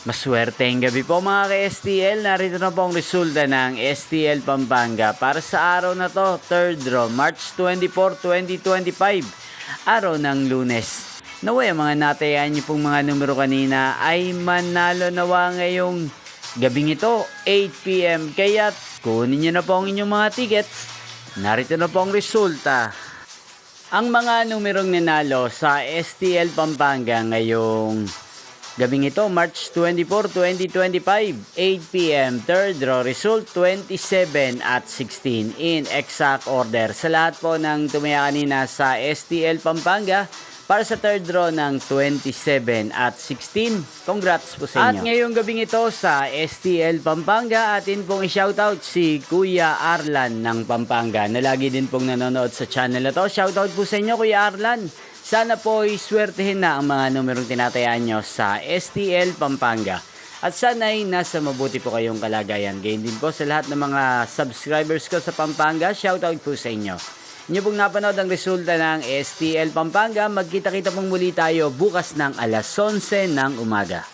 Maswerteng gabi po mga ka-STL. Narito na po ang resulta ng STL Pampanga para sa araw na to, 3rd draw, March 24, 2025, araw ng Lunes. Naway ang mga natayan niyo pong mga numero kanina ay manalo nawa ngayong gabing ito, 8 PM. Kaya kunin niyo na po ang inyong mga tickets. Narito na po ang resulta. Ang mga numerong nanalo sa STL Pampanga ngayong gabing ito, March 24, 2025, 8 PM, 3rd draw, result 27 at 16 in exact order. Sa lahat po ng tumaya kanina sa STL Pampanga para sa 3rd draw ng 27 at 16, congrats po sa inyo. At ngayong gabing ito sa STL Pampanga, atin pong i-shoutout si Kuya Arlan ng Pampanga na lagi din pong nanonood sa channel na to. Shoutout po sa inyo, Kuya Arlan. Sana po iswertehin na ang mga numerong tinatayaan nyo sa STL Pampanga. At sana ay nasa mabuti po kayong kalagayan. Gayon din po sa lahat ng mga subscribers ko sa Pampanga. Shoutout po sa inyo. Inyo pong napanood ang resulta ng STL Pampanga. Magkita-kita pong muli tayo bukas ng alas 11 ng umaga.